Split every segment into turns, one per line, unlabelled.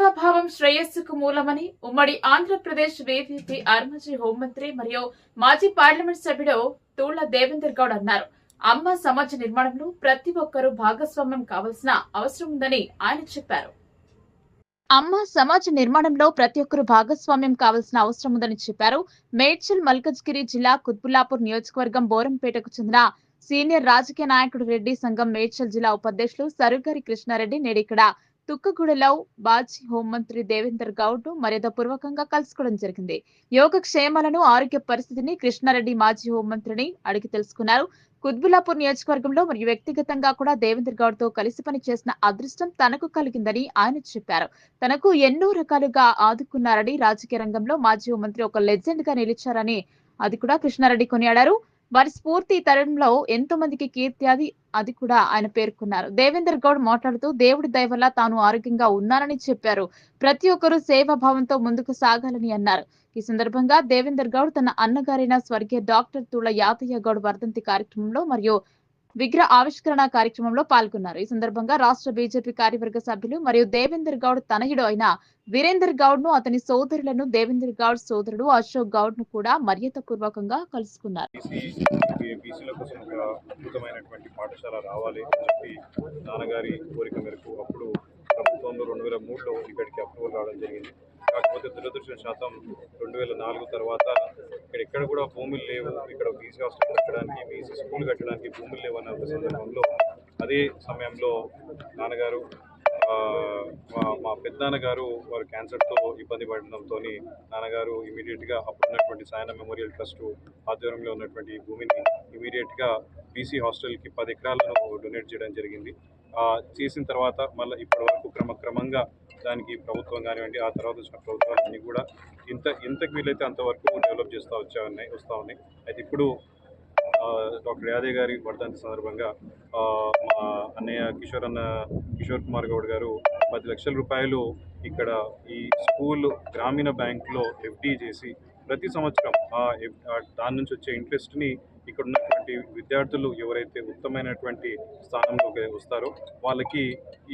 సేవాభావం శ్రేయస్సుకు మూలమని ఉమ్మడి ఆంధ్రప్రదేశ్ వీవీపీ అర్మజీ హోంమంత్రి మరియు మాజీ పార్లమెంట్ సభ్యుడు తూళ్ల దేవేందర్ గౌడ్ అన్నారు. అమ్మ సమాజ నిర్మాణంలో ప్రతి ఒక్కరూ భాగస్వామ్యం కావాల్సిన అవసరం ఉందని ఆయన చెప్పారు. అమ్మ సమాజ నిర్మాణంలో ప్రతి ఒక్కరూ భాగస్వామ్యం కావాల్సిన అవసరం ఉందని చెప్పారు. మేడ్చల్ మల్కజ్గిరి జిల్లా కుత్బుల్లాపూర్ నియోజకవర్గం బోరంపేటకు చెందిన సీనియర్ రాజకీయ నాయకుడు రెడ్డి సంఘం మేడ్చల్ జిల్లా ఉపాధ్యక్షులు సరుగారి కృష్ణారెడ్డి నేడు ఇక్కడ తుక్కగూడలో మాజీ హోంమంత్రి దేవేందర్ గౌడ్ ను మర్యాదపూర్వకంగా కలుసుకోవడం జరిగింది. యోగక్షేమాలను, ఆరోగ్య పరిస్థితిని కృష్ణారెడ్డి మాజీ హోంమంత్రిని అడిగి తెలుసుకున్నారు. కుత్బుల్లాపూర్ నియోజకవర్గంలో మరియు వ్యక్తిగతంగా కూడా దేవేందర్ గౌడ్ తో కలిసి పని చేసిన అదృష్టం తనకు కలిగిందని ఆయన చెప్పారు. తనకు ఎన్నో రకాలుగా ఆదుకున్నారని, రాజకీయ రంగంలో మాజీ హోంమంత్రి ఒక లెజెండ్ గా నిలిచారని అది కూడా కృష్ణారెడ్డి కొనియాడారు. వారి స్ఫూర్తి తరంలో ఎంతో మందికి కీర్తి అది కూడా ఆయన పేర్కొన్నారు. దేవేందర్ గౌడ్ మాట్లాడుతూ దేవుడి దయ వల్ల తాను ఆరోగ్యంగా ఉన్నానని చెప్పారు. ప్రతి ఒక్కరూ సేవాభావంతో ముందుకు సాగాలని అన్నారు. ఈ సందర్భంగా దేవేందర్ గౌడ్ తన అన్నగారైన స్వర్గీయ డాక్టర్ తుళ్ల యాదయ్య గౌడ్ వర్ధంతి కార్యక్రమంలో మరియు విగ్రహ ఆవిష్కరణ కార్యక్రమంలో పాల్గొన్నారు. ఈ సందర్భంగా రాష్ట్ర బీజేపీ కార్యవర్గ సభ్యులు మరియు దేవేందర్ గౌడ్ తనయుడు అయిన వీరేందర్ గౌడ్ ను, అతని సోదరులను, దేవేందర్ గౌడ్ సోదరుడు అశోక్ గౌడ్ ను కూడా మర్యాదపూర్వకంగా కలుసుకున్నారు.
పాఠశాల రావాలి అని చెప్పి నాన్నగారి కోరిక మేరకు అప్పుడు ప్రభుత్వంలో 2003లో ఇక్కడికి అప్రూవల్ రావడం జరిగింది. కాకపోతే దురదృష్టవశాతం 2004 తర్వాత ఇక్కడ కూడా భూములు లేవు, ఇక్కడ బీసీ హాస్టల్ కట్టడానికి, బీసీ స్కూల్ కట్టడానికి భూములు లేవు అన్న ఒక సందర్భంలో అదే సమయంలో నాన్నగారు మా పెద్దనాన్నగారు వారు క్యాన్సర్తో ఇబ్బంది పడడంతో నాన్నగారు ఇమీడియట్గా అప్పుడున్నటువంటి సాయన మెమోరియల్ ట్రస్ట్ ఆధ్వర్యంలో ఉన్నటువంటి భూమిని ఇమీడియట్గా బీసీ హాస్టల్కి 10 ఎకరాలను డొనేట్ చేయడం జరిగింది. చేసిన తర్వాత మళ్ళీ ఇప్పటి వరకు క్రమక్రమంగా దానికి ప్రభుత్వం కానివ్వండి, ఆ తర్వాత వచ్చిన ప్రభుత్వాలన్నీ కూడా ఎంతకు వీలైతే అంతవరకు డెవలప్ వస్తూ ఉన్నాయి. అయితే ఇప్పుడు డాక్టర్ యాదయ్య గారి వర్ధంతి సందర్భంగా మా అన్నయ్య కిషోర్ కుమార్ గౌడ్ గారు 10 లక్షల రూపాయలు ఇక్కడ ఈ స్కూల్ గ్రామీణ బ్యాంకులో ఎఫ్డీ చేసి ప్రతి సంవత్సరం దాని నుంచి వచ్చే ఇంట్రెస్ట్ని ఇక్కడ ఉన్నటువంటి విద్యార్థులు ఎవరైతే ఉత్తమమైనటువంటి స్థానంలోకి వస్తారో వాళ్ళకి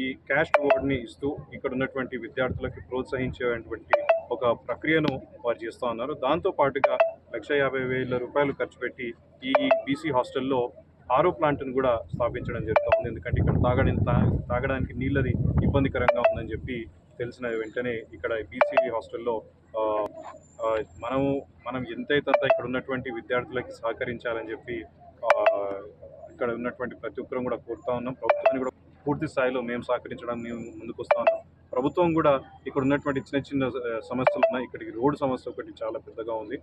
ఈ క్యాష్ రివార్డ్ని ఇస్తూ ఇక్కడ ఉన్నటువంటి విద్యార్థులకి ప్రోత్సహించేటువంటి ఒక ప్రక్రియను వారు చేస్తూ ఉన్నారు. దాంతోపాటుగా 1,50,000 రూపాయలు ఖర్చు పెట్టి ఈ బీసీ హాస్టల్లో ఆరో ప్లాంట్ను కూడా స్థాపించడం జరుగుతూ ఉంది. ఎందుకంటే ఇక్కడ తాగడానికి నీళ్ళది ఇబ్బందికరంగా ఉందని చెప్పి తెలిసిన వెంటనే ఇక్కడ బీసీ హాస్టల్లో మనం ఎంతైతే ఇక్కడ ఉన్నటువంటి విద్యార్థులకి సహకరించాలని చెప్పి ఇక్కడ ఉన్నటువంటి ప్రతి ఒక్కరం కూడా కోరుతా ఉన్నాం. ప్రభుత్వాన్ని కూడా పూర్తి స్థాయిలో మేము సహకరించడం మేము ముందుకు వస్తా ఉన్నాం. ప్రభుత్వం కూడా ఇక్కడ ఉన్నటువంటి చిన్న సమస్యలు ఉన్నాయి. ఇక్కడికి రోడ్డు సమస్య ఒకటి చాలా పెద్దగా ఉంది.